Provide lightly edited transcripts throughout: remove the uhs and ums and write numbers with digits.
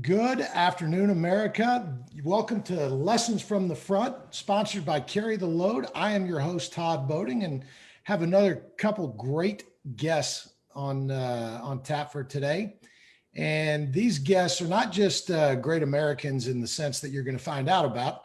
Good afternoon, America. Welcome to Lessons from the Front, sponsored by Carry the Load. I am your host, Todd Boating, and have another couple great guests on tap for today. And these guests are not just great Americans in the sense that you're going to find out about,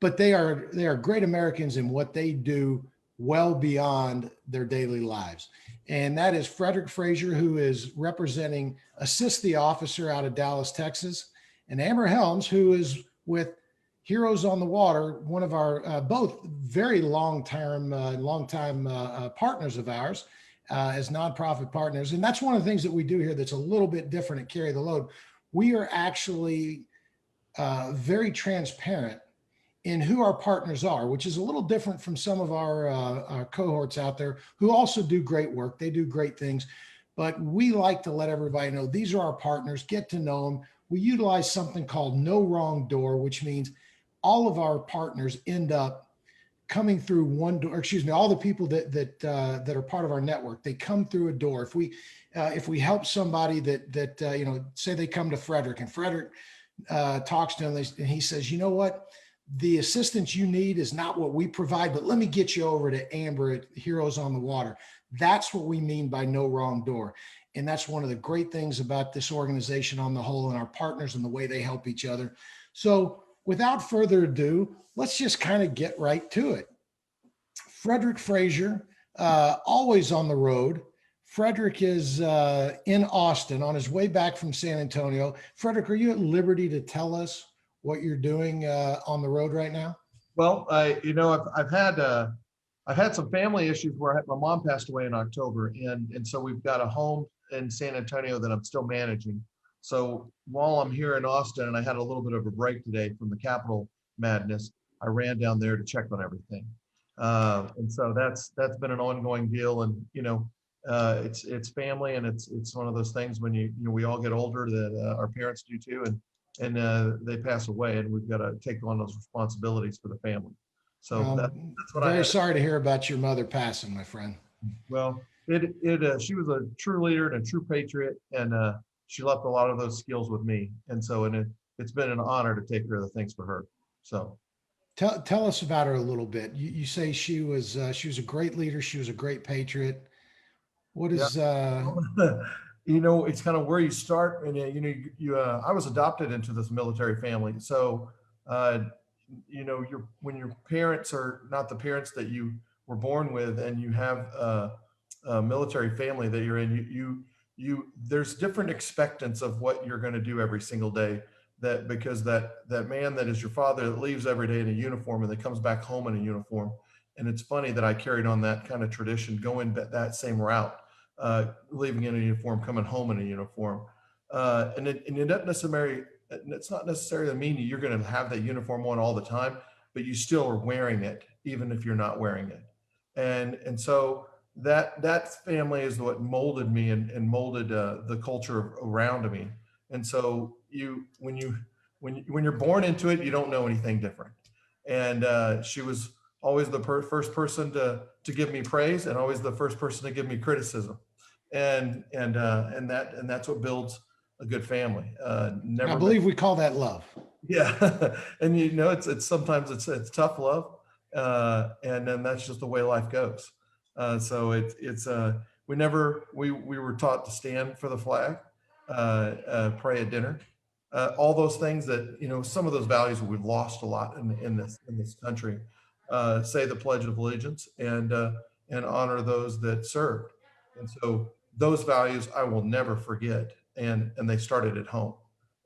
but they are great Americans in what they do well beyond their daily lives. And that is Frederick Frazier, who is representing Assist the Officer out of Dallas, Texas, and Amber Helms, who is with Heroes on the Water, one of our both very long time partners of ours as nonprofit partners. And that's one of the things that we do here that's a little bit different at Carry the Load. We are actually very transparent in who our partners are, which is a little different from some of our cohorts out there who also do great work. They do great things, but we like to let everybody know these are our partners, get to know them. We utilize something called no wrong door, which means all of our partners end up coming through one door. Excuse me, all the people that are part of our network, they come through a door. If we help somebody that say they come to Frederick and Frederick talks to him and he says, you know what? The assistance you need is not what we provide, but let me get you over to Amber at Heroes on the Water. That's what we mean by no wrong door. And that's one of the great things about this organization on the whole and our partners and the way they help each other. So without further ado, let's just kind of get right to it. Frederick Frazier, always on the road. Frederick is in Austin on his way back from San Antonio. Frederick, are you at liberty to tell us what you're doing on the road right now? Well, I've had some family issues where my mom passed away in October, and so we've got a home in San Antonio that I'm still managing. So while I'm here in Austin, and I had a little bit of a break today from the Capitol madness, I ran down there to check on everything, and so that's been an ongoing deal. And it's family, and it's one of those things when we all get older that our parents do too, and they pass away, and we've got to take on those responsibilities for the family. So that's what I Very had. sorry to hear about your mother passing, my friend. Well, she was a true leader and a true patriot, and she left a lot of those skills with me, and so it's been an honor to take care of the things for her. So Tell us about her a little bit. You say she was a great leader. She was a great patriot. What yeah. is It's kind of where you start, and I was adopted into this military family, so uh, when your parents are not the parents that you were born with, and you have a military family that you're in, there's different expectance of what you're going to do every single day. That because that man that is your father that leaves every day in a uniform and that comes back home in a uniform, and it's funny that I carried on that kind of tradition, going that same route, leaving in a uniform, coming home in a uniform, and it's not necessarily mean you're going to have that uniform on all the time, but you still are wearing it even if you're not wearing it, and so that family is what molded me and molded the culture around me, and so when you're born into it, you don't know anything different, and she was always the first person to give me praise and always the first person to give me criticism, and that's what builds a good family. I Never met, believe we call that love. yeah, and it's sometimes it's tough love, and then that's just the way life goes. So we were taught to stand for the flag, pray at dinner, all those things that some of those values that we've lost a lot in this country. Say the Pledge of Allegiance and honor those that served, and so those values I will never forget, and they started at home,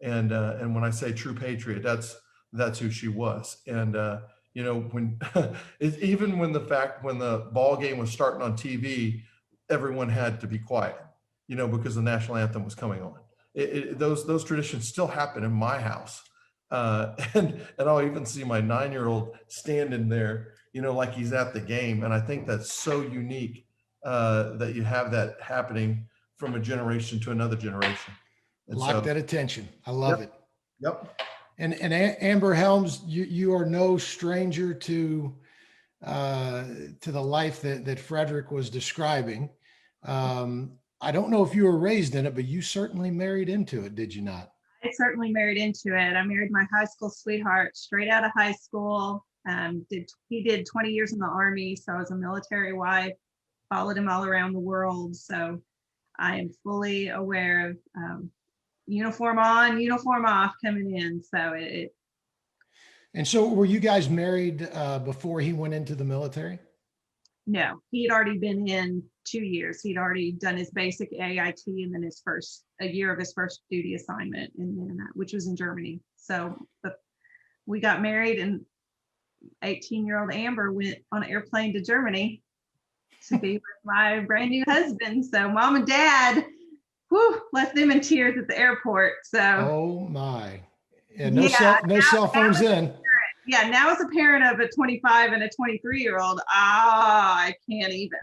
and when I say true patriot, that's who she was, and when even when the ball game was starting on TV, everyone had to be quiet, because the national anthem was coming on. Those traditions still happen in my house, and I'll even see my 9-year-old standing there, like he's at the game, and I think that's so unique, that you have that happening from a generation to another generation, and Lock so that attention. I love yep, it. yep. And Amber Helms, you are no stranger to the life that Frederick was describing. I don't know if you were raised in it, but you certainly married into it, did you not? I certainly married into it. I married my high school sweetheart straight out of high school. He did 20 years in the Army, so I was a military wife, followed him all around the world. So I am fully aware of uniform on, uniform off coming in. So And so were you guys married before he went into the military? no, he had already been in 2 years. He'd already done his basic AIT and then a year of his first duty assignment, and then which was in Germany. So we got married, and 18-year-old Amber went on an airplane to Germany to be with my brand new husband. So mom and dad, left them in tears at the airport. So oh my, and no cell phones then. Yeah, now as a parent of a 25 and a 23-year-old, I can't even.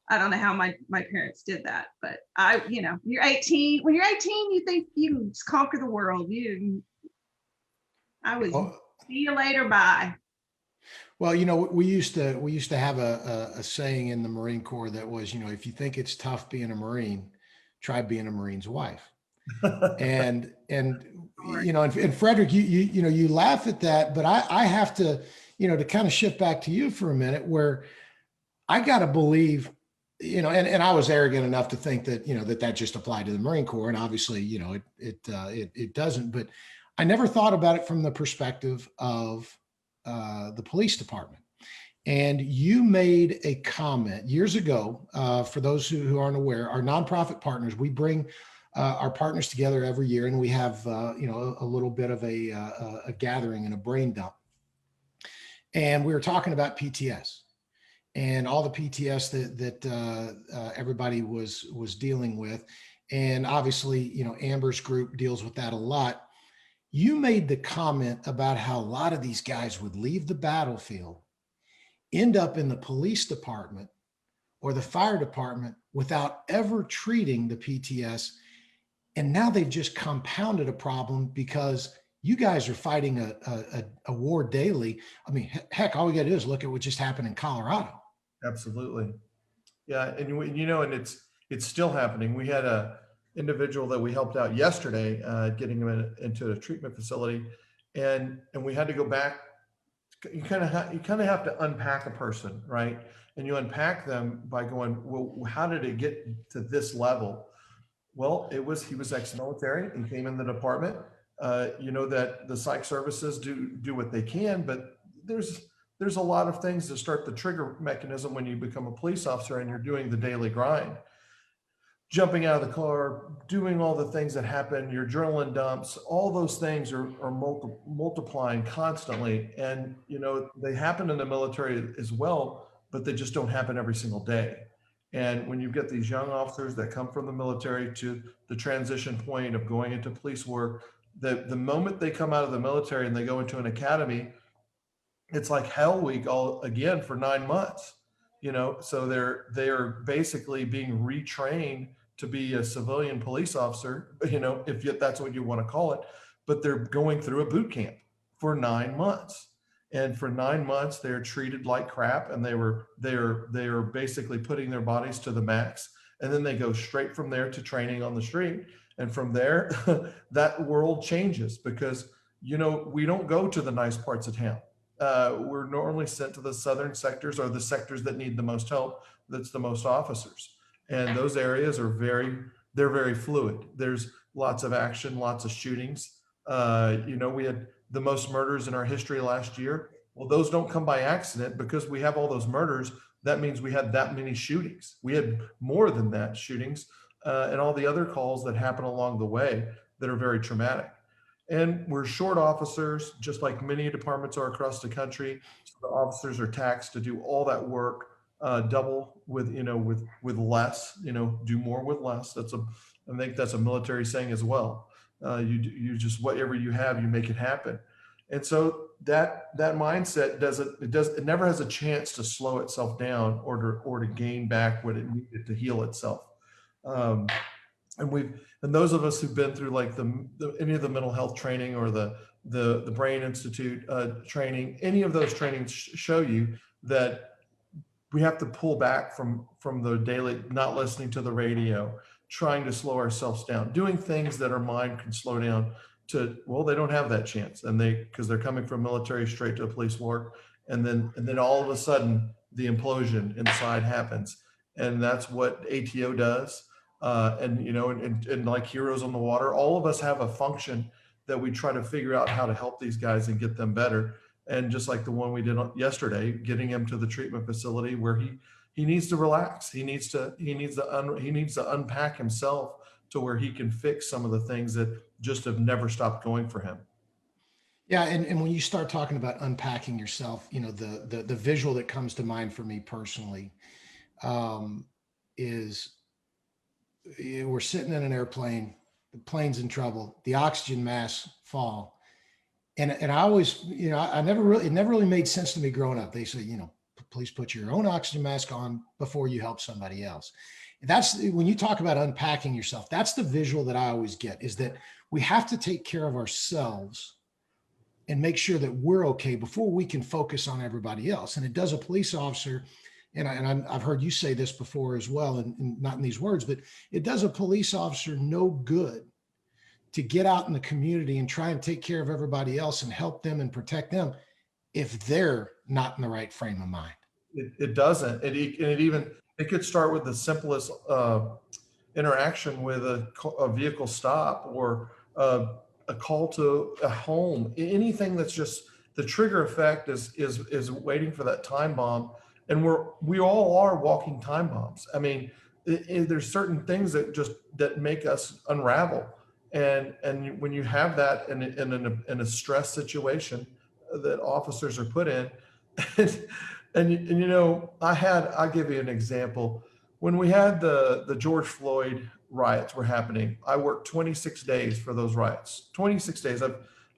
I don't know how my parents did that, but you're 18. When you're 18, you think you can just conquer the world. See you later, bye. Well, we used to have a saying in the Marine Corps that was, if you think it's tough being a Marine, try being a Marine's wife. and Frederick, you laugh at that, but I have to, to kind of shift back to you for a minute, where I got to believe, and I was arrogant enough to think that, that just applied to the Marine Corps. And obviously, it doesn't, but I never thought about it from the perspective of the police department. And you made a comment years ago, for those who aren't aware, our nonprofit partners, we bring our partners together every year, and we have, a little bit of a gathering and a brain dump. And we were talking about PTS and all the PTS that everybody was dealing with. And obviously, Amber's group deals with that a lot. You made the comment about how a lot of these guys would leave the battlefield, end up in the police department or the fire department without ever treating the PTS. And now they've just compounded a problem because you guys are fighting a war daily. I mean, heck, all we got to do is look at what just happened in Colorado. Absolutely. Yeah. And it's still happening. We had a individual that we helped out yesterday, getting him into a treatment facility, and we had to go back. You kind of have to unpack a person, right? And you unpack them by going, well, how did it get to this level? Well, he was ex-military and came in the department. That the psych services do what they can, but there's a lot of things that start the trigger mechanism when you become a police officer and you're doing the daily grind. Jumping out of the car, doing all the things that happen, your adrenaline dumps, all those things are multiplying constantly. And, they happen in the military as well, but they just don't happen every single day. And when you get these young officers that come from the military to the transition point of going into police work, the moment they come out of the military and they go into an academy, it's like hell week all again for 9 months, so they're basically being retrained to be a civilian police officer, if that's what you want to call it, but they're going through a boot camp for 9 months. And for 9 months, they're treated like crap, and they're basically putting their bodies to the max. And then they go straight from there to training on the street. And from there, that world changes because, we don't go to the nice parts of town. We're normally sent to the southern sectors or the sectors that need the most help. That's the most officers. And those areas they're very fluid. There's lots of action, lots of shootings. We had the most murders in our history last year. Well, those don't come by accident because we have all those murders. That means we had that many shootings. We had more than that shootings and all the other calls that happen along the way that are very traumatic. And we're short officers, just like many departments are across the country. So the officers are taxed to do all that work, double with less, do more with less. I think that's a military saying as well. You just, whatever you have, you make it happen. And so that mindset it never has a chance to slow itself down or to gain back what it needed to heal itself. And those of us who've been through like any of the mental health training or the Brain Institute training, any of those trainings show you that we have to pull back from the daily, not listening to the radio, trying to slow ourselves down, doing things that our mind can slow down to, well, they don't have that chance. And because they're coming from military straight to police work. And then all of a sudden the implosion inside happens. And that's what ATO does. And like Heroes on the Water, all of us have a function that we try to figure out how to help these guys and get them better. And just like the one we did yesterday, getting him to the treatment facility where he needs to relax. He needs to unpack himself to where he can fix some of the things that just have never stopped going for him. Yeah, and when you start talking about unpacking yourself, the visual that comes to mind for me personally is we're sitting in an airplane, the plane's in trouble, the oxygen masks fall. And I always, it never really made sense to me growing up. They say, please put your own oxygen mask on before you help somebody else. That's when you talk about unpacking yourself, that's the visual that I always get, is that we have to take care of ourselves and make sure that we're okay before we can focus on everybody else. And it does a police officer, and I've heard you say this before as well, and not in these words, but it does a police officer no good to get out in the community and try and take care of everybody else and help them and protect them if they're not in the right frame of mind. It doesn't. It could start with the simplest interaction with a vehicle stop or a call to a home. Anything that's just the trigger effect is waiting for that time bomb, and we all are walking time bombs. I mean, there's certain things that make us unravel, and when you have that in a stress situation that officers are put in. I'll give you an example. When we had the George Floyd riots were happening, I worked 26 days for those riots. 26 days.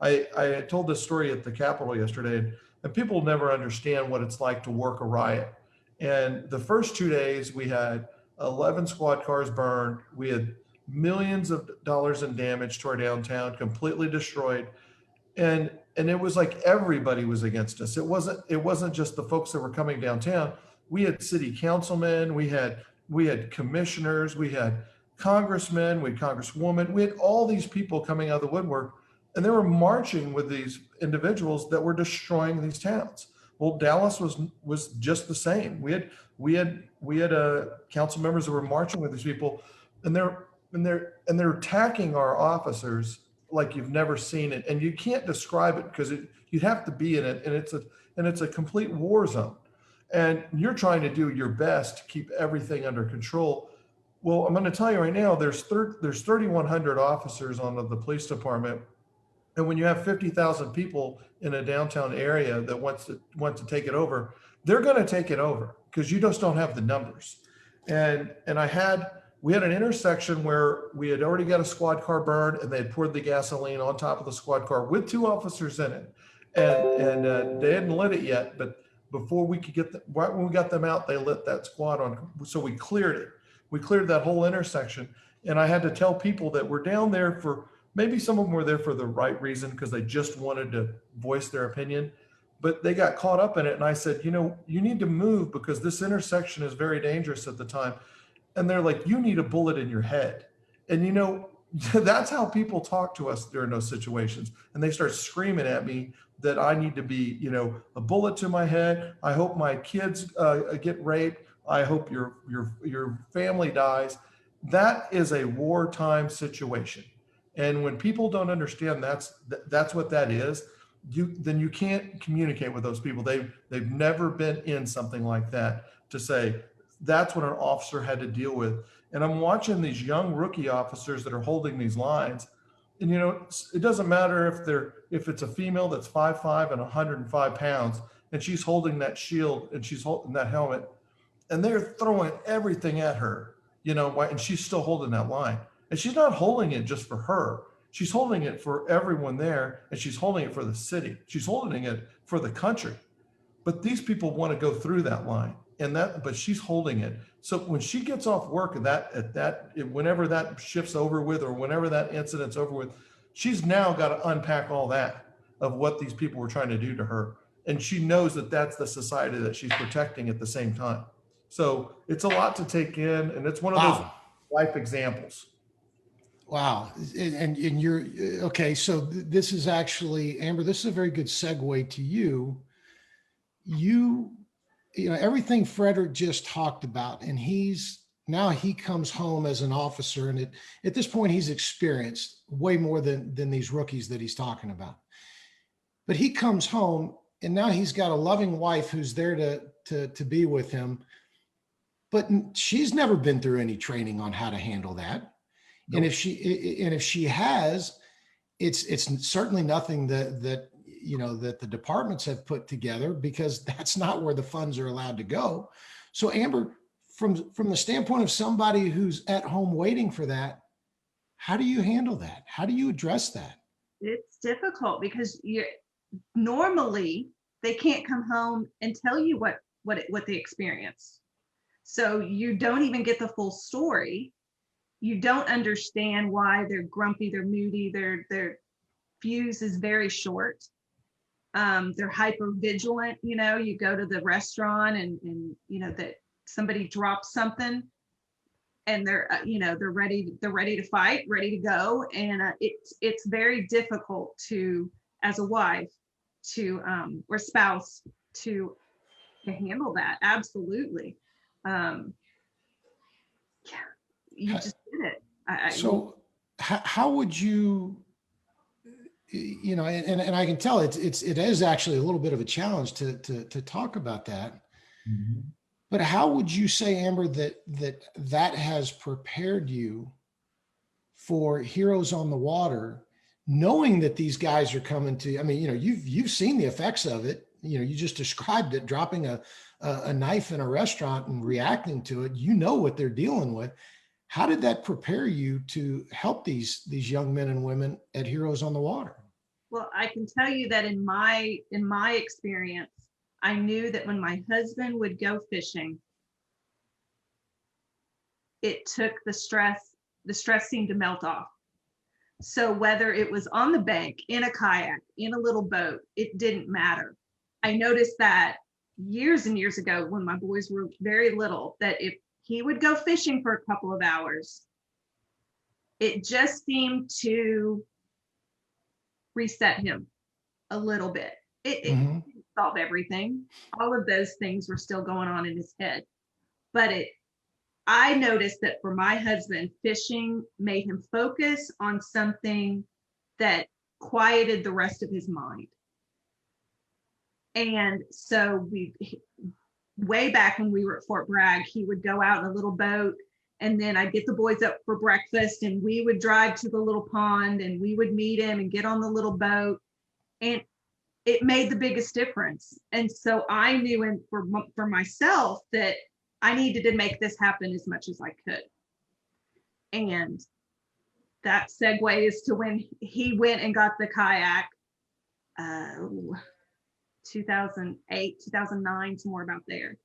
I told this story at the Capitol yesterday, and people never understand what it's like to work a riot. And the first 2 days, we had 11 squad cars burned. We had millions of dollars in damage to our downtown, completely destroyed. And it was like everybody was against us. It wasn't just the folks that were coming downtown. We had city councilmen, we had commissioners, we had congressmen, we had congresswomen, we had all these people coming out of the woodwork, and they were marching with these individuals that were destroying these towns. Well, Dallas was just the same. We had council members that were marching with these people, and they're attacking our officers like you've never seen it, and you can't describe it because you'd have to be in it, and it's a complete war zone, and you're trying to do your best to keep everything under control. Well, I'm going to tell you right now, there's 3,100 officers on the police department, and when you have 50,000 people in a downtown area that wants to take it over, they're going to take it over because you just don't have the numbers. And we had an intersection where we had already got a squad car burned, and they had poured the gasoline on top of the squad car with 2 officers in it, and they hadn't lit it yet. But before we could right when we got them out, they lit that squad on. So we cleared it. We cleared that whole intersection, and I had to tell people that were down there for, maybe some of them were there for the right reason because they just wanted to voice their opinion, but they got caught up in it. And I said, you need to move because this intersection is very dangerous at the time. And they're like, you need a bullet in your head. And that's how people talk to us during those situations. And they start screaming at me that I need to be, a bullet to my head. I hope my kids get raped. I hope your family dies. That is a wartime situation. And when people don't understand that's what that is, then you can't communicate with those people. They've never been in something like that to say, that's what an officer had to deal with. And I'm watching these young rookie officers that are holding these lines. And, it doesn't matter if it's a female that's 5'5" and 105 pounds, and she's holding that shield and she's holding that helmet, and they're throwing everything at her, and she's still holding that line. And she's not holding it just for her. She's holding it for everyone there, and she's holding it for the city. She's holding it for the country. But these people want to go through that line. But she's holding it. So when she gets off work whenever that shift's over with, or whenever that incident's over with, she's now got to unpack all that of what these people were trying to do to her. And she knows that that's the society that she's protecting at the same time. So it's a lot to take in. And it's one of life examples. Wow. And you're okay. So this is actually, Amber, this is a very good segue to you. You know, everything Frederick just talked about, and now he comes home as an officer, and at this point he's experienced way more than these rookies that he's talking about. But he comes home and now he's got a loving wife who's there to be with him, but she's never been through any training on how to handle that. Nope. And if she has, it's certainly nothing that you know that the departments have put together, because that's not where the funds are allowed to go. So Amber, from the standpoint of somebody who's at home waiting for that, how do you handle that? How do you address that? It's difficult because normally they can't come home and tell you what they experienced. So you don't even get the full story. You don't understand why they're grumpy, they're moody, their fuse is very short. They're hyper vigilant. You know, you go to the restaurant and you know that somebody drops something, and they're ready to fight, ready to go, and it's very difficult to, as a wife, to or spouse, to handle that. Absolutely. Yeah, you just did it. So how would you, you know, and I can tell it is actually a little bit of a challenge to talk about that. Mm-hmm. But how would you say, Amber, that has prepared you for Heroes on the Water, knowing that these guys are coming to, I mean, you know, you've seen the effects of it. You know, you just described it, dropping a knife in a restaurant and reacting to it. You know what they're dealing with. How did that prepare you to help these young men and women at Heroes on the Water? Well, I can tell you that in my experience, I knew that when my husband would go fishing, it took the stress seemed to melt off. So whether it was on the bank, in a kayak, in a little boat, it didn't matter. I noticed that years and years ago when my boys were very little, that if he would go fishing for a couple of hours, it just seemed to reset him a little bit. It didn't solve everything. All of those things were still going on in his head. But I noticed that for my husband, fishing made him focus on something that quieted the rest of his mind. And so way back when we were at Fort Bragg, he would go out in a little boat, and then I'd get the boys up for breakfast, and we would drive to the little pond, and we would meet him and get on the little boat. And it made the biggest difference. And so I knew for myself that I needed to make this happen as much as I could. And that segues to when he went and got the kayak, 2008, 2009, somewhere about there.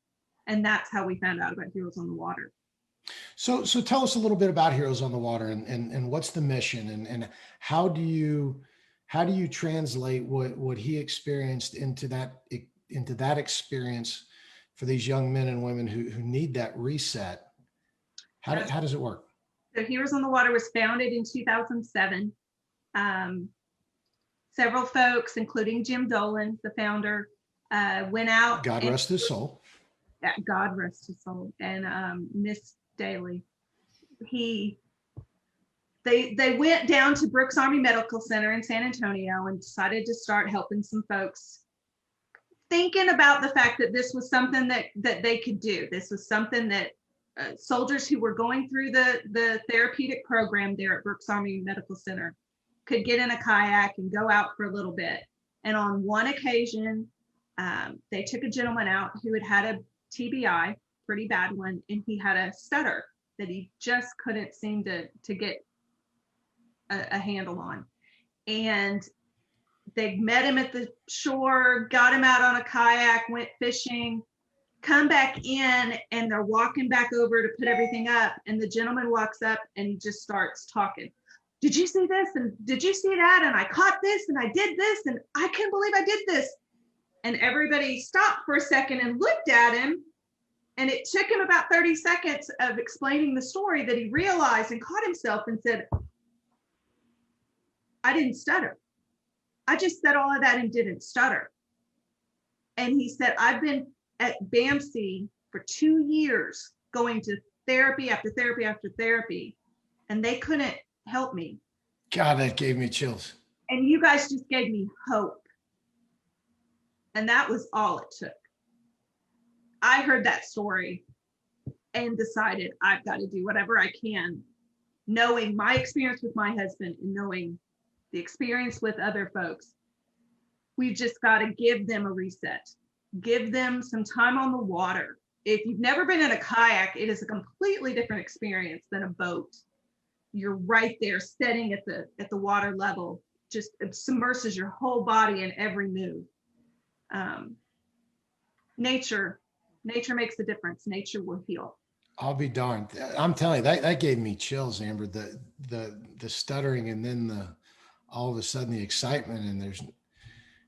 And that's how we found out about Heroes on the Water. So tell us a little bit about Heroes on the Water, and what's the mission, and how do you translate what he experienced into that experience for these young men and women who need that reset? How does it work? So Heroes on the Water was founded in 2007. Several folks, including Jim Dolan, the founder, went out. God rest his soul. Yeah, God rest his soul. And Miss Daly. They went down to Brooks Army Medical Center in San Antonio and decided to start helping some folks, thinking about the fact that this was something that they could do. This was something that soldiers who were going through the therapeutic program there at Brooks Army Medical Center could get in a kayak and go out for a little bit. And on one occasion, they took a gentleman out who had a TBI, pretty bad one, and he had a stutter that he just couldn't seem to get a handle on. And they met him at the shore, got him out on a kayak, went fishing, come back in, and they're walking back over to put everything up. And the gentleman walks up and he just starts talking. Did you see this? And did you see that? And I caught this and I did this and I can't believe I did this. And everybody stopped for a second and looked at him. And it took him about 30 seconds of explaining the story that he realized and caught himself and said, I didn't stutter. I just said all of that and didn't stutter. And he said, I've been at BAMC for 2 years going to therapy after therapy after therapy, and they couldn't help me. God, that gave me chills. And you guys just gave me hope. And that was all it took. I heard that story and decided I've got to do whatever I can, knowing my experience with my husband and knowing the experience with other folks. We've just got to give them a reset, give them some time on the water. If you've never been in a kayak, it is a completely different experience than a boat. You're right there sitting at the water level, just it submerses your whole body in every move. Nature makes a difference. Nature will heal. I'll be darned. I'm telling you, that gave me chills, Amber, the stuttering and then all of a sudden the excitement. And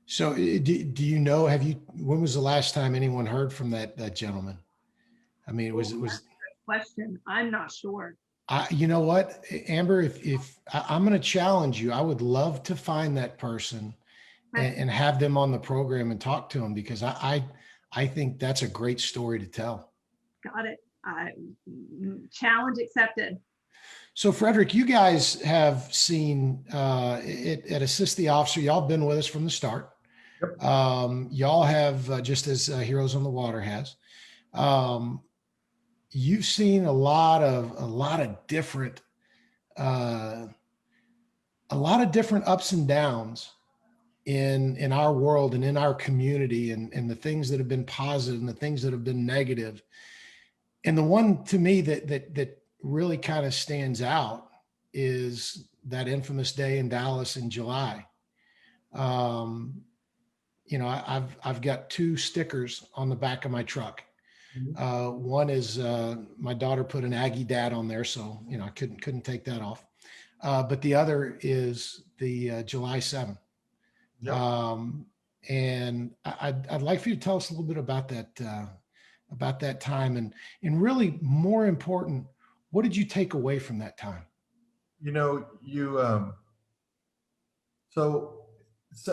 so do you know, when was the last time anyone heard from that gentleman? I mean, it was Question. I'm not sure. You know what, Amber, if I'm going to challenge you, I would love to find that person and have them on the program and talk to them, because I think that's a great story to tell. Got it. Challenge accepted. So Frederick, you guys have seen at Assist the Officer, y'all been with us from the start. Yep. Y'all have, just as Heroes on the Water has, you've seen a lot of different ups and downs in our world and in our community, and the things that have been positive and the things that have been negative. And the one to me that really kind of stands out is that infamous day in Dallas in July. You know, I've got 2 stickers on the back of my truck. Mm-hmm. One is my daughter put an Aggie dad on there, so you know I couldn't take that off. But the other is the July 7th. Yep. And I'd like for you to tell us a little bit about that time, and really more important, what did you take away from that time? You know, so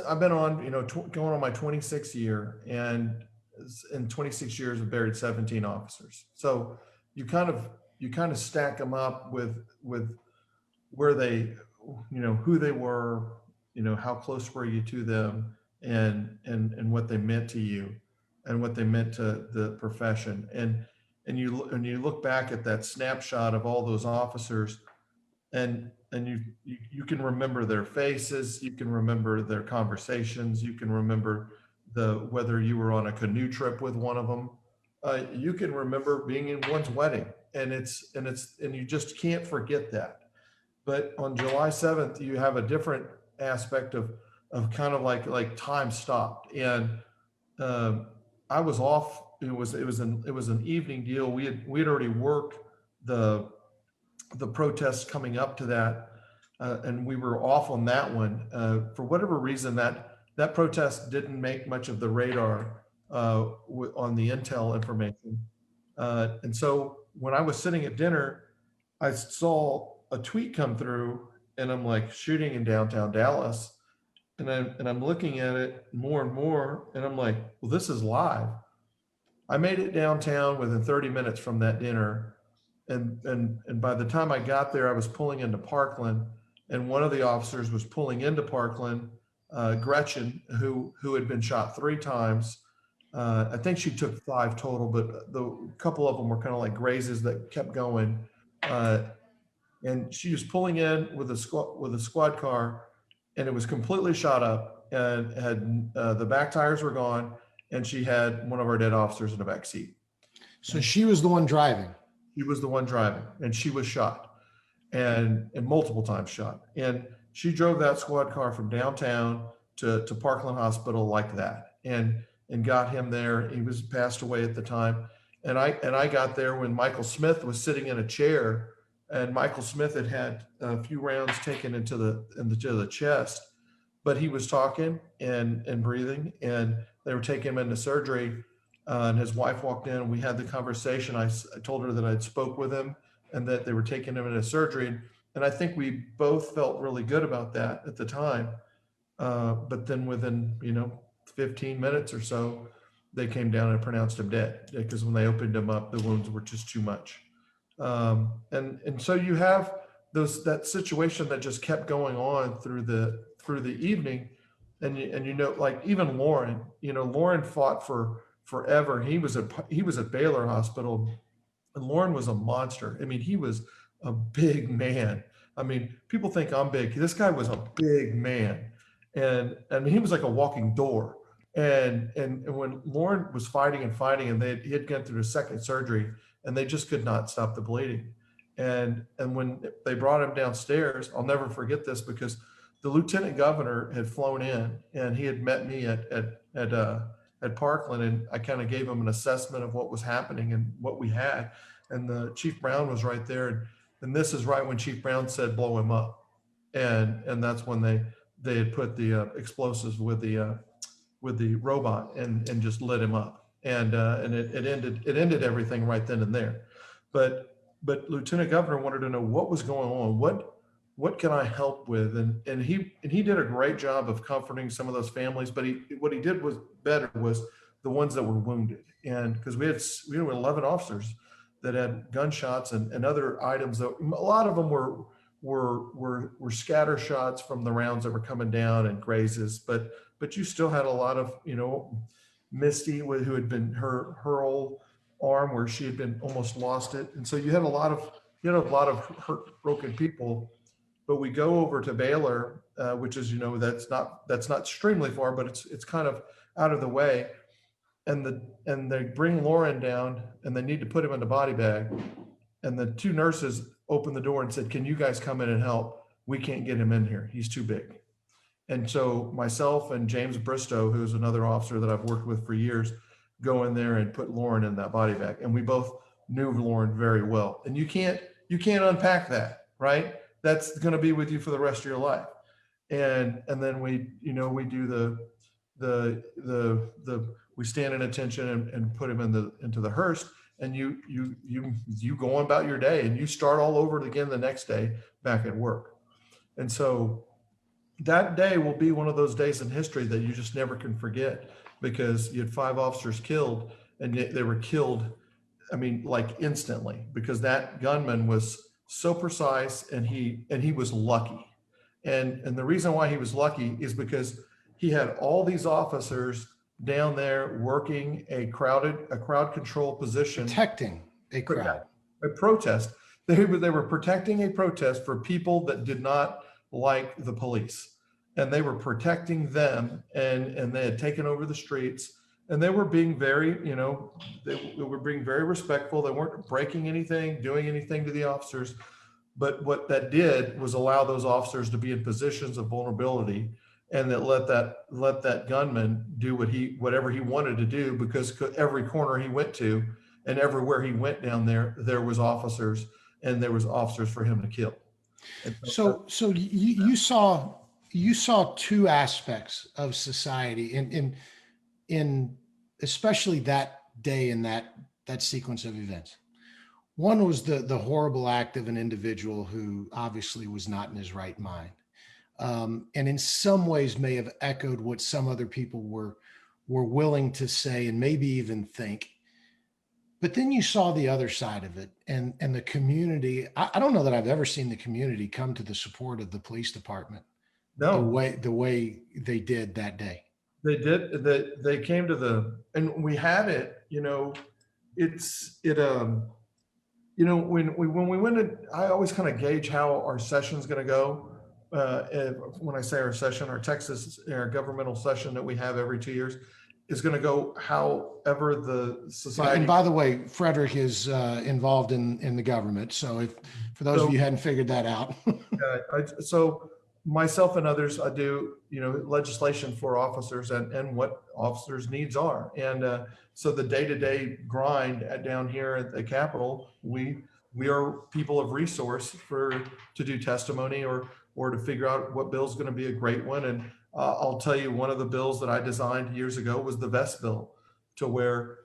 I've been on, going on my 26th year, and in 26 years I've buried 17 officers. So you kind of stack them up with where they, who they were, how close were you to them, and what they meant to you and what they meant to the profession. And you look back at that snapshot of all those officers, and you can remember their faces, you can remember their conversations, you can remember whether you were on a canoe trip with one of them, you can remember being in one's wedding, and you just can't forget that. But on July 7th, you have a different aspect of kind of like time stopped, and I was off. It was an evening deal. We had already worked the protests coming up to that, and we were off on that one. For whatever reason, that protest didn't make much of the radar on the intel information. And so when I was sitting at dinner, I saw a tweet come through, and I'm like, shooting in downtown Dallas. And I'm looking at it more and more, and I'm like, well, this is live. I made it downtown within 30 minutes from that dinner. And by the time I got there, I was pulling into Parkland, and one of the officers was pulling into Parkland, Gretchen, who had been shot 3 times. I think she took 5 total, but the couple of them were kind of like grazes that kept going. And she was pulling in with a squad car, and it was completely shot up, and had the back tires were gone, and she had one of our dead officers in the back seat. So she was the one driving. She was the one driving, and she was shot, and multiple times shot. And she drove that squad car from downtown to Parkland Hospital like that, and got him there. He was passed away at the time. And I got there when Michael Smith was sitting in a chair, and Michael Smith had a few rounds taken into the chest, but he was talking and breathing, and they were taking him into surgery. and his wife walked in. We had the conversation. I told her that I'd spoke with him and that they were taking him into surgery. And I think we both felt really good about that at the time. But then within, 15 minutes or so, they came down and pronounced him dead, because when they opened him up, the wounds were just too much. And so you have that situation that just kept going on through the evening. And like even Lauren, Lauren fought for forever. He was at Baylor Hospital, and Lauren was a monster. I mean, he was a big man. I mean, people think I'm big. This guy was a big man. And I mean, he was like a walking door. And when Lauren was fighting and he had gone through a second surgery, and they just could not stop the bleeding. And when they brought him downstairs, I'll never forget this, because the lieutenant governor had flown in, and he had met me at Parkland, and I kind of gave him an assessment of what was happening and what we had. And the Chief Brown was right there, and this is right when Chief Brown said, "Blow him up," and that's when they had put the explosives with the robot and just lit him up, and it ended everything right then and there. But Lieutenant Governor wanted to know what was going on. What can I help with? And he did a great job of comforting some of those families. But what he did was better was the ones that were wounded. And because we had 11 officers that had gunshots and other items that a lot of them were scatter shots from the rounds that were coming down and grazes. But you still had a lot of, Misty, who had been her whole arm where she had been almost lost it. And so you had a lot of hurt, broken people. But we go over to Baylor, which is, that's not extremely far, but it's kind of out of the way. And they bring Lauren down, and they need to put him in the body bag. And the two nurses opened the door and said, "Can you guys come in and help? We can't get him in here. He's too big." And so myself and James Bristow, who's another officer that I've worked with for years, go in there and put Lauren in that body bag. And we both knew Lauren very well. And you can't unpack that, right? That's going to be with you for the rest of your life. And then we do we stand in attention and put him into the hearse, and you go on about your day, and you start all over again the next day back at work. And so that day will be one of those days in history that you just never can forget, because you had 5 officers killed, and they were killed, I mean, like instantly, because that gunman was so precise, and he was lucky. And the reason why he was lucky is because he had all these officers down there working a crowd control position, Protecting a crowd. a protest. They were protecting a protest for people that did not like the police, and they were protecting them, and they had taken over the streets, and they were being very, they were being very respectful. They weren't breaking anything, doing anything to the officers. But what that did was allow those officers to be in positions of vulnerability, and that let that gunman do whatever he wanted to do, because every corner he went to and everywhere he went down there was officers, and there was officers for him to kill. So you saw two aspects of society in especially that day in that sequence of events. One was the horrible act of an individual who obviously was not in his right mind, and in some ways may have echoed what some other people were willing to say and maybe even think. But then you saw the other side of it, and the community. I don't know that I've ever seen the community come to the support of the police department the way they did that day. They did. They came to and we had it. When we went in, I always kind of gauge how our session's going to go. When I say our session, our governmental session that we have every 2 years is going to go however the society. And by the way, Frederick is involved in the government. So for those of you who hadn't figured that out. So myself and others, I do, legislation for officers and what officers' needs are. And so the day-to-day grind down here at the Capitol, we are people of resource to do testimony or to figure out what bill is going to be a great one. And I'll tell you, one of the bills that I designed years ago was the vest bill, to where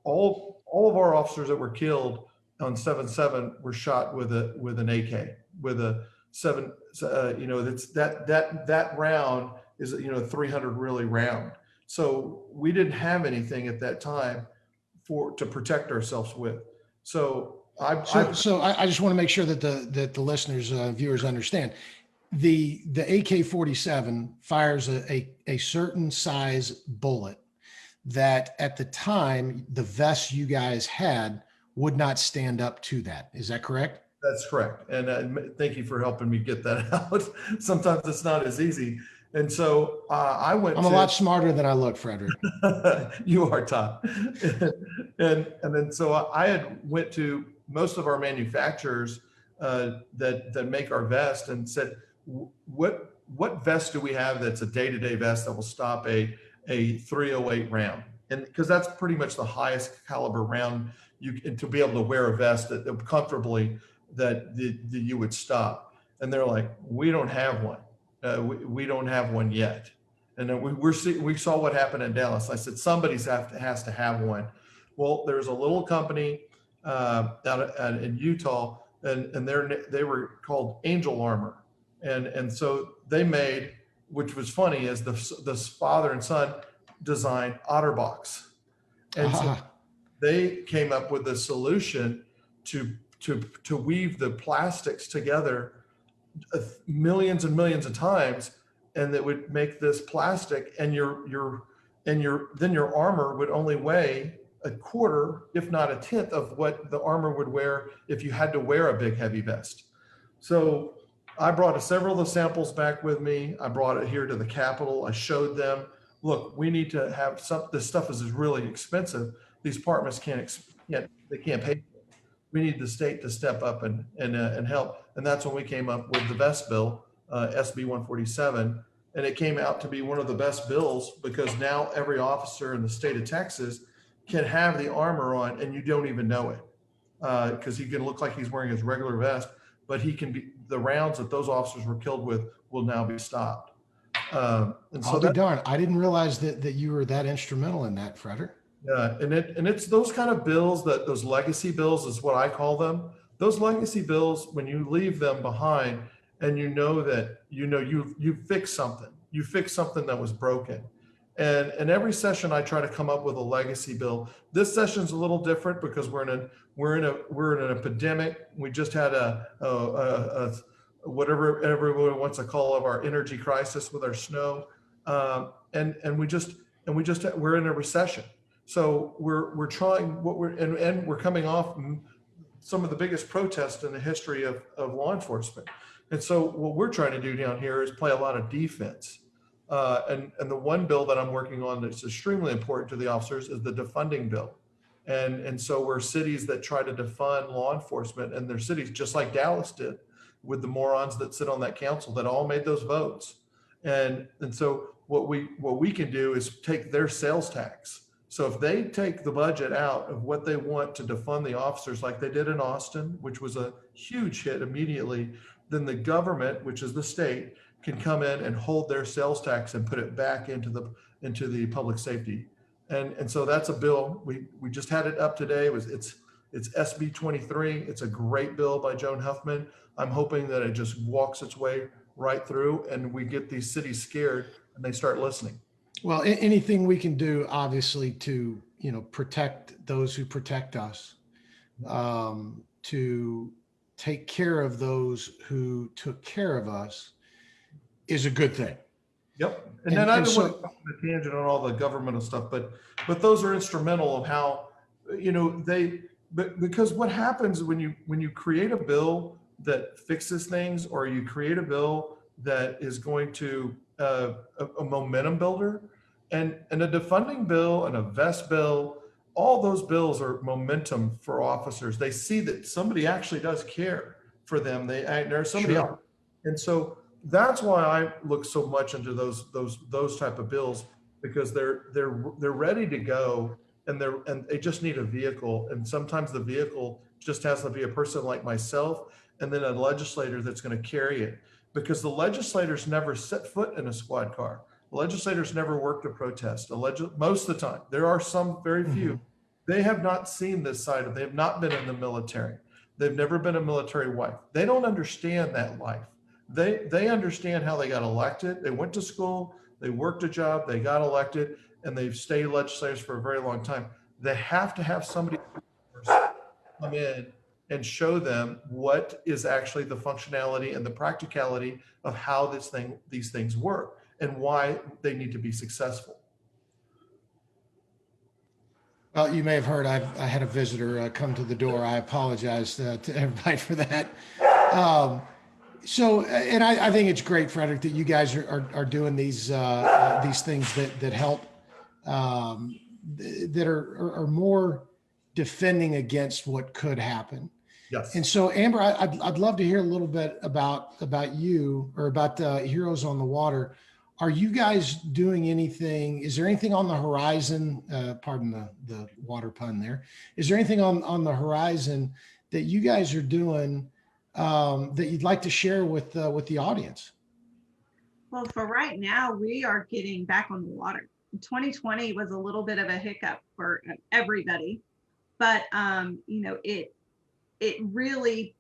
all of our officers that were killed on 7/7 were shot with an AK, with a seven. That's that round is 300 really round. So we didn't have anything at that time to protect ourselves with. So I just want to make sure that the listeners, viewers understand. The AK-47 fires a certain size bullet that at the time the vests you guys had would not stand up to that. Is that correct? That's correct. And thank you for helping me get that out. Sometimes it's not as easy. And so I'm a lot smarter than I look, Frederick. You are, Todd. and then so I had went to most of our manufacturers that make our vest and said, what vest do we have that's a day-to-day vest that will stop a 308 round? And because that's pretty much the highest caliber round to be able to wear a vest that comfortably that you would stop. And they're like, we don't have one. We don't have one yet. And then we saw what happened in Dallas. I said, somebody has to have one. Well, there's a little company out in Utah, and they were called Angel Armor. And so they made, which was funny, is the father and son designed OtterBox. And so they came up with a solution to weave the plastics together millions and millions of times, and that would make this plastic, and then your armor would only weigh a quarter, if not a tenth, of what the armor would wear if you had to wear a big heavy vest. So I brought several of the samples back with me. I brought it here to the Capitol. I showed them, look, we need to have this stuff is really expensive. These departments can't pay for it. We need the state to step up and help. And that's when we came up with the vest bill, SB 147. And it came out to be one of the best bills, because now every officer in the state of Texas can have the armor on and you don't even know it, because he can look like he's wearing his regular vest, but the rounds that those officers were killed with will now be stopped. And so I'll be darned. I didn't realize that you were that instrumental in that, Frederick. Yeah, and it's those kind of bills, those legacy bills is what I call them. Those legacy bills, when you leave them behind and you fix something, that was broken. And every session I try to come up with a legacy bill. This session's a little different because we're in an epidemic. We just had a whatever everyone wants to call of our energy crisis with our snow, and we're in a recession. So we're trying and we're coming off some of the biggest protests in the history of law enforcement. And so what we're trying to do down here is play a lot of defense. And the one bill that I'm working on that's extremely important to the officers is the defunding bill. And so we're cities that try to defund law enforcement, and their cities, just like Dallas did with the morons that sit on that council that all made those votes. And so what we can do is take their sales tax. So if they take the budget out of what they want to defund the officers, like they did in Austin, which was a huge hit immediately, then the government, which is the state, can come in and hold their sales tax and put it back into the public safety. And so that's a bill. We just had it up today. It's SB 23. It's a great bill by Joan Huffman. I'm hoping that it just walks its way right through and we get these cities scared and they start listening. Well, anything we can do, obviously, to protect those who protect us, to take care of those who took care of us, is a good thing. Yep. And then I don't want to go on a tangent on all the governmental stuff, but those are instrumental of how because what happens when you create a bill that fixes things, or you create a bill that is going to a momentum builder, and a defunding bill and a vest bill, all those bills are momentum for officers. They see that somebody actually does care for them. There's somebody else. And so that's why I look so much into those type of bills, because they're ready to go, and they just need a vehicle. And sometimes the vehicle just has to be a person like myself, and then a legislator that's going to carry it, because the legislators never set foot in a squad car. The legislators never worked a protest. Most of the time, there are some very few They have not seen this side of, they have not been in the military. They've never been a military wife. They don't understand that life. They understand how they got elected. They went to school, they worked a job, they got elected, and they've stayed legislators for a very long time. They have to have somebody come in and show them what is actually the functionality and the practicality of how these things work and why they need to be successful. Well, you may have heard I had a visitor come to the door. I apologize to everybody for that. And I think it's great, Frederick, that you guys are doing these things that help, that are more defending against what could happen. Yes. And so, Amber, I'd love to hear a little bit about you, or about Heroes on the Water. Are you guys doing anything? Is there anything on the horizon? Pardon the water pun there. Is there anything on the horizon that you guys are doing that you'd like to share with the audience? Well, for right now, we are getting back on the water. 2020 was a little bit of a hiccup for everybody, but it really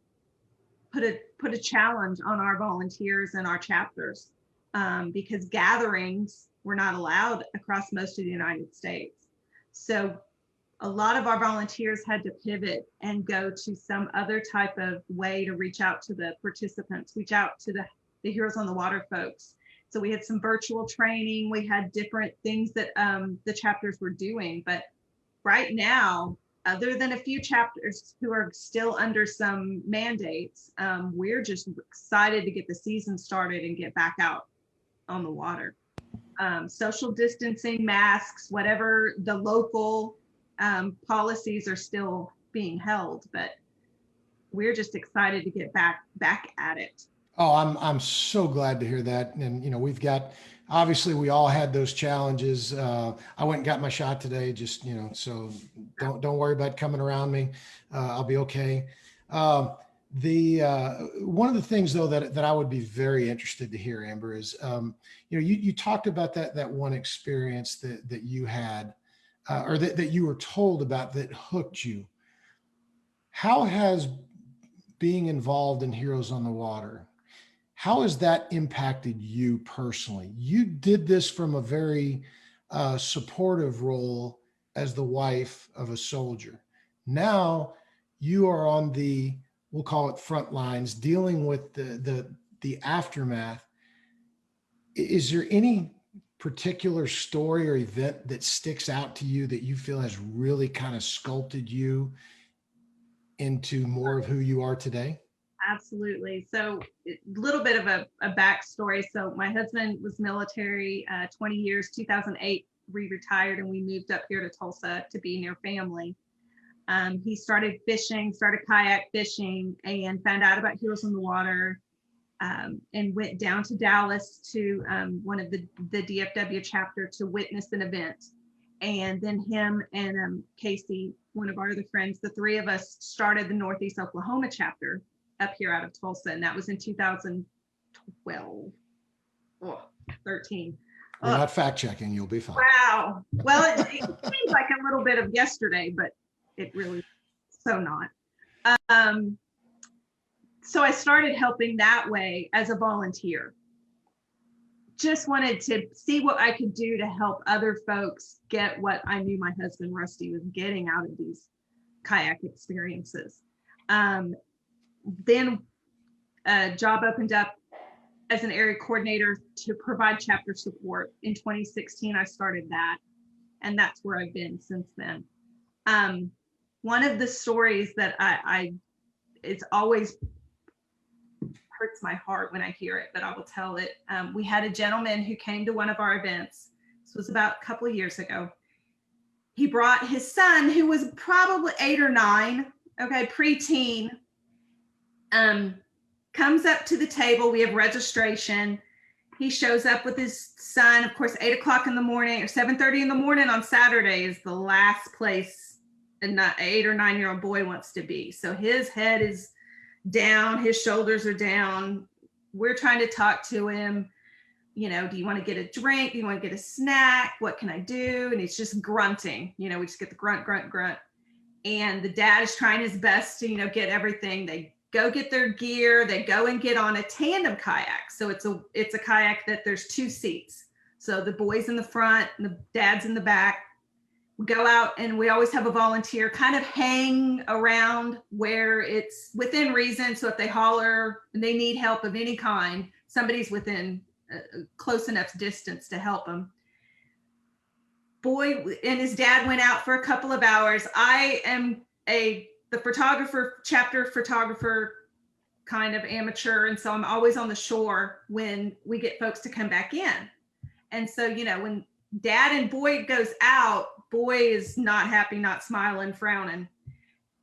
put a challenge on our volunteers and our chapters, because gatherings were not allowed across most of the United States. So a lot of our volunteers had to pivot and go to some other type of way to reach out to the participants, reach out to the Heroes on the Water folks. So we had some virtual training, we had different things that the chapters were doing. But right now, other than a few chapters who are still under some mandates, we're just excited to get the season started and get back out on the water. Social distancing, masks, whatever the local policies are still being held, but we're just excited to get back at it. Oh, I'm so glad to hear that. And we've got, obviously we all had those challenges. I went and got my shot today, just so don't worry about coming around me. I'll be okay. One of the things though that I would be very interested to hear, Amber, is you talked about that one experience that you had, or that you were told about, that hooked you. How has being involved in Heroes on the Water, how has that impacted you personally? You did this from a very supportive role as the wife of a soldier. Now you are on the, we'll call it front lines, dealing with the aftermath. Is there any particular story or event that sticks out to you that you feel has really kind of sculpted you into more of who you are today? Absolutely. So a little bit of a backstory. So my husband was military, 20 years, 2008, we retired and we moved up here to Tulsa to be near family. He started fishing, started kayak fishing, and found out about Heroes on the Water, and went down to Dallas to one of the DFW chapter to witness an event. And then him and Casey, one of our other friends, the three of us started the Northeast Oklahoma chapter up here out of Tulsa, and that was in 2012, 13. We're not fact checking, you'll be fine. Wow. Well, it seems like a little bit of yesterday, but it really so not. So I started helping that way as a volunteer. Just wanted to see what I could do to help other folks get what I knew my husband Rusty was getting out of these kayak experiences. Then a job opened up as an area coordinator to provide chapter support. In 2016, I started that, and that's where I've been since then. One of the stories that it's always hurts my heart when I hear it, but I will tell it. We had a gentleman who came to one of our events. This was about a couple of years ago. He brought his son, who was probably 8 or 9, preteen. Comes up to the table. We have registration. He shows up with his son. Of course, 8 o'clock in the morning or 7:30 in the morning on Saturday is the last place an 8 or 9-year-old boy wants to be. So his head is down, his shoulders are down. We're trying to talk to him. you know, do you want to get a drink? Do you want to get a snack? What can I do? And it's just grunting, you know, we just get the grunt, grunt, grunt. And the dad is trying his best to, you know, get everything. They go get their gear. They go and get on a tandem kayak. So it's a kayak that there's 2 seats. So the boys in the front and the dad's in the back. We go out and we always have a volunteer kind of hang around where it's within reason. So if they holler and they need help of any kind, somebody's within a close enough distance to help them. Boy and his dad went out for a couple of hours. I am the chapter photographer, kind of amateur. And so I'm always on the shore when we get folks to come back in. And so, you know, when dad and boy goes out, boy is not happy, not smiling, frowning.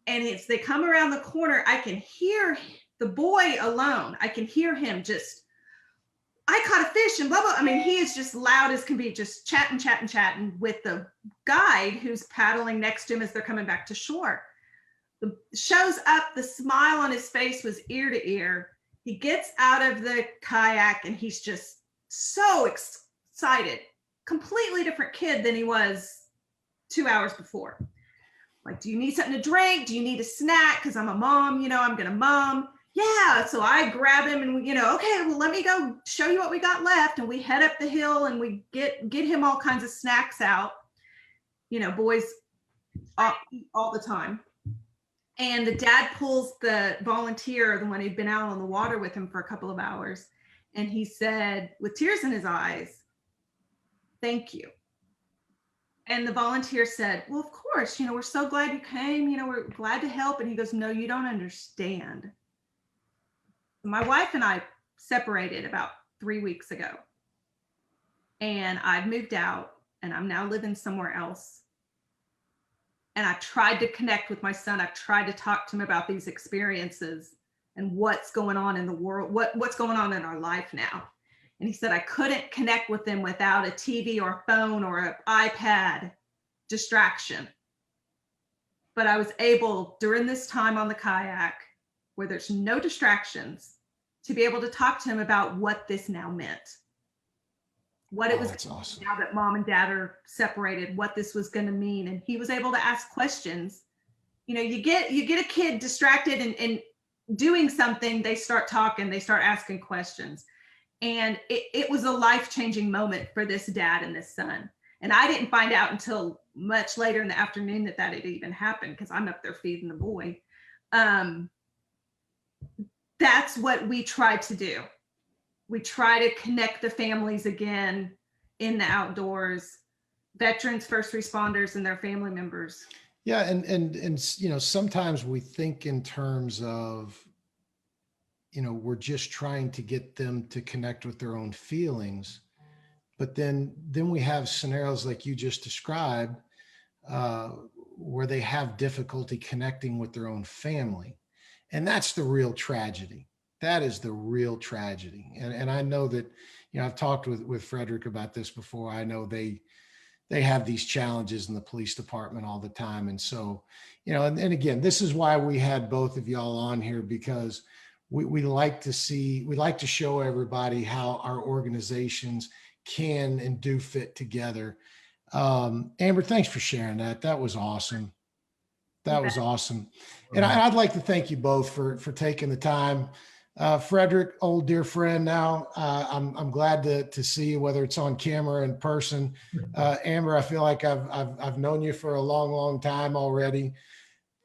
And if they come around the corner, I can hear the boy alone. I can hear him just, I caught a fish and blah, blah. I mean, he is just loud as can be, just chatting with the guide who's paddling next to him as they're coming back to shore. The shows up, the smile on his face was ear to ear. He gets out of the kayak and he's just so excited. Completely different kid than he was 2 hours before. Like, do you need something to drink? Do you need a snack? Because I'm a mom, you know, I'm going to mom. Yeah. So I grab him and we, you know, okay, well, let me go show you what we got left. And we head up the hill and we get him all kinds of snacks out. You know, boys eat all the time. And the dad pulls the volunteer, the one who'd been out on the water with him for a couple of hours. And he said, with tears in his eyes, "Thank you." And the volunteer said, "Well, of course, you know, we're so glad you came, you know, we're glad to help." And he goes, "No, you don't understand. My wife and I separated about 3 weeks ago. And I've moved out and I'm now living somewhere else. And I tried to connect with my son. I've tried to talk to him about these experiences and what's going on in the world, what's going on in our life now." And he said, "I couldn't connect with them without a TV or a phone or an iPad distraction. But I was able during this time on the kayak where there's no distractions to be able to talk to him about what this now meant. What it was awesome. Now that mom and dad are separated, what this was going to mean." And he was able to ask questions. You know, you get a kid distracted and doing something, they start talking, they start asking questions. And it was a life-changing moment for this dad and this son. And I didn't find out until much later in the afternoon that had even happened, because I'm up there feeding the boy. That's what we try to do. We try to connect the families again in the outdoors, veterans, first responders, and their family members. Yeah. And, you know, sometimes we think in terms of, you know, we're just trying to get them to connect with their own feelings. But then we have scenarios like you just described, where they have difficulty connecting with their own family. And that's the real tragedy. That is the real tragedy. And I know that, you know, I've talked with Frederick about this before. I know they have these challenges in the police department all the time. And so, you know, and again, this is why we had both of y'all on here, because we like to show everybody how our organizations can and do fit together. Amber, thanks for sharing that. That was awesome. That was awesome. And I'd like to thank you both for taking the time. Frederick, old dear friend now, I'm glad to see you, whether it's on camera or in person. Amber, I feel like I've known you for a long, long time already.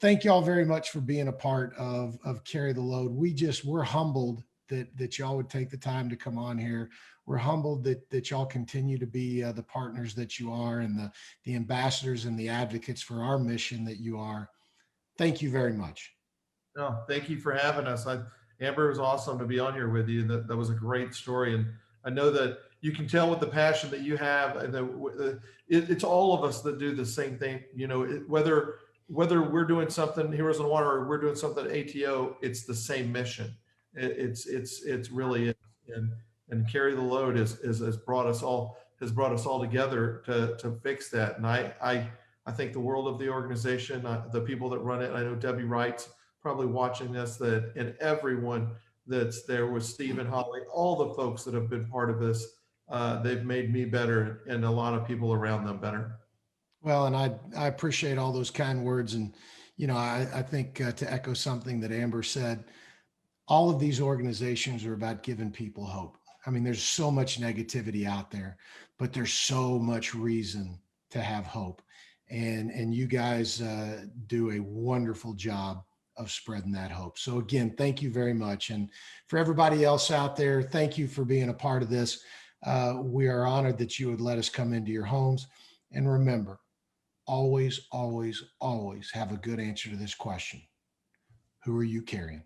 Thank y'all very much for being a part of Carry the Load. We're humbled that y'all would take the time to come on here. We're humbled that y'all continue to be the partners that you are, and the ambassadors and the advocates for our mission that you are. Thank you very much. No, thank you for having us. Amber, it was awesome to be on here with you. That was a great story. And I know that you can tell with the passion that you have, and it's all of us that do the same thing. You know, whether we're doing something Heroes in the Water or we're doing something at ATO, it's the same mission. It's really, and Carry the Load has brought us all together to fix that. And I think the world of the organization, the people that run it. I know Debbie Wright's probably watching this, and everyone that's there with Steve and Holly, all the folks that have been part of this. they've made me better and a lot of people around them better. Well, and I appreciate all those kind words. And, I think to echo something that Amber said, all of these organizations are about giving people hope. I mean, there's so much negativity out there, but there's so much reason to have hope. And you guys do a wonderful job of spreading that hope. So again, thank you very much. And for everybody else out there, thank you for being a part of this. We are honored that you would let us come into your homes. And remember, always, always, always have a good answer to this question. Who are you carrying?